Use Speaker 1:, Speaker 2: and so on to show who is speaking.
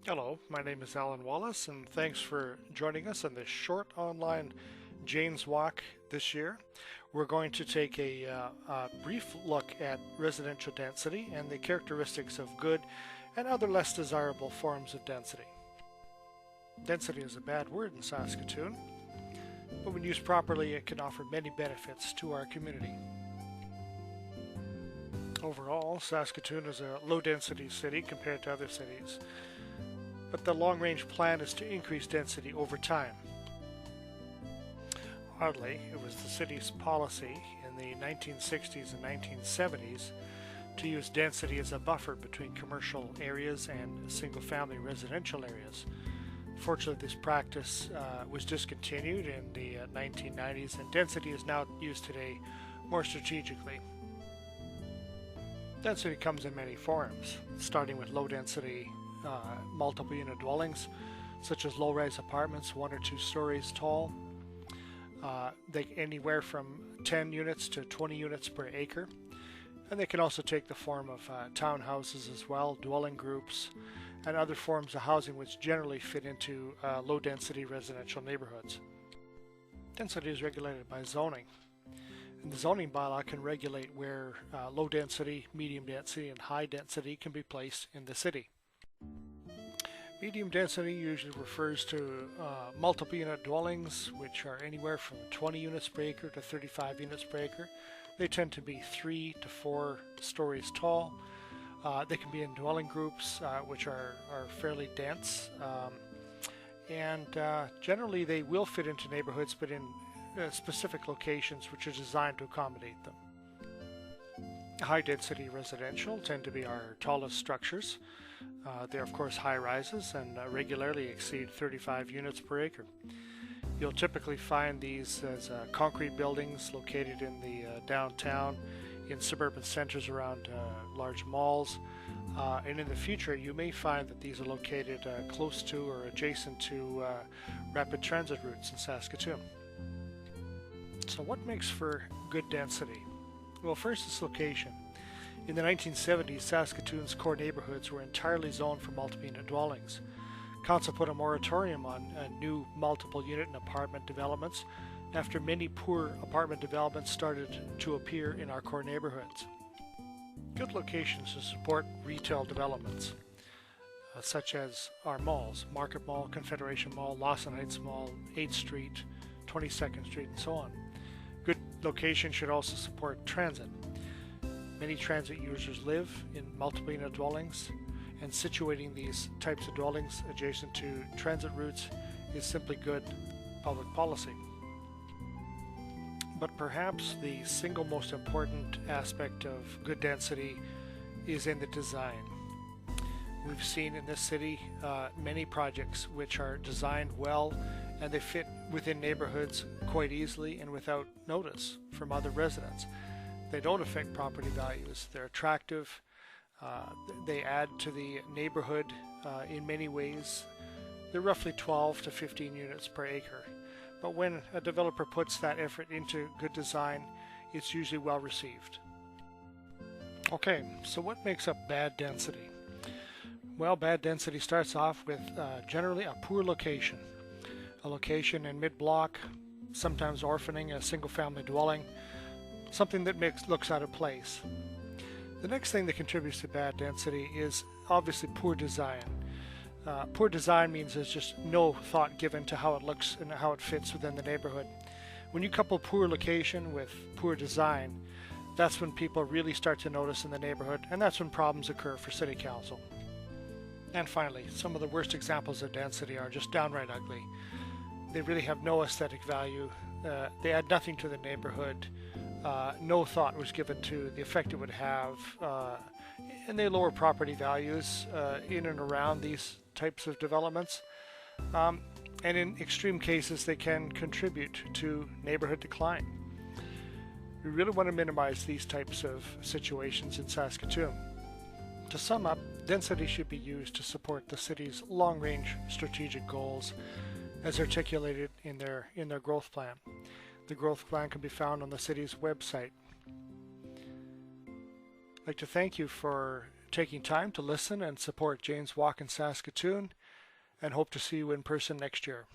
Speaker 1: Hello, my name is Alan Wallace, and thanks for joining us on this short online Jane's Walk this year. We're going to take a brief look at residential density and the characteristics of good and other less desirable forms of density. Density is a bad word in Saskatoon, but when used properly, it can offer many benefits to our community. Overall, Saskatoon is a low density city compared to other cities, but the long-range plan is to increase density over time. Oddly, it was the city's policy in the 1960s and 1970s to use density as a buffer between commercial areas and single-family residential areas. Fortunately, this practice was discontinued in the 1990s, and density is now used today more strategically. Density comes in many forms, starting with low-density multiple unit dwellings, such as low-rise apartments, 1 or 2 stories tall. They anywhere from 10 units to 20 units per acre. And they can also take the form of townhouses as well, dwelling groups, and other forms of housing which generally fit into low-density residential neighborhoods. Density is regulated by zoning. And the zoning bylaw can regulate where low density, medium density, and high density can be placed in the city. Medium density usually refers to multiple unit dwellings, which are anywhere from 20 units per acre to 35 units per acre. They tend to be 3 to 4 stories tall. They can be in dwelling groups, which are fairly dense. And generally they will fit into neighborhoods, but in specific locations which are designed to accommodate them. High density residential tend to be our tallest structures. They're of course high rises and regularly exceed 35 units per acre. You'll typically find these as concrete buildings located in the downtown, in suburban centers around large malls, and in the future you may find that these are located close to or adjacent to rapid transit routes in Saskatoon. So what makes for good density? Well, first is location. In the 1970s, Saskatoon's core neighborhoods were entirely zoned for multiple unit dwellings. Council put a moratorium on new multiple unit and apartment developments after many poor apartment developments started to appear in our core neighborhoods. Good locations to support retail developments, such as our malls, Market Mall, Confederation Mall, Lawson Heights Mall, 8th Street, 22nd Street, and so on. Good location should also support transit. Many transit users live in multiple unit dwellings, and situating these types of dwellings adjacent to transit routes is simply good public policy. But perhaps the single most important aspect of good density is in the design. We've seen in this city many projects which are designed well and they fit within neighborhoods quite easily and without notice from other residents. They don't affect property values. They're attractive. They add to the neighborhood in many ways. They're roughly 12 to 15 units per acre. But when a developer puts that effort into good design, it's usually well received. Okay, so what makes up bad density? Well, bad density starts off with generally a poor location. A location in mid-block, sometimes orphaning a single-family dwelling, something that looks out of place. The next thing that contributes to bad density is obviously poor design. Poor design means there's just no thought given to how it looks and how it fits within the neighborhood. When you couple poor location with poor design, that's when people really start to notice in the neighborhood, and that's when problems occur for City Council. And finally, some of the worst examples of density are just downright ugly. They really have no aesthetic value. They add nothing to the neighborhood. No thought was given to the effect it would have, and they lower property values in and around these types of developments. And in extreme cases, they can contribute to neighborhood decline. We really want to minimize these types of situations in Saskatoon. To sum up, density should be used to support the city's long-range strategic goals as articulated in their growth plan. The growth plan can be found on the city's website. I'd like to thank you for taking time to listen and support Jane's Walk in Saskatoon, and hope to see you in person next year.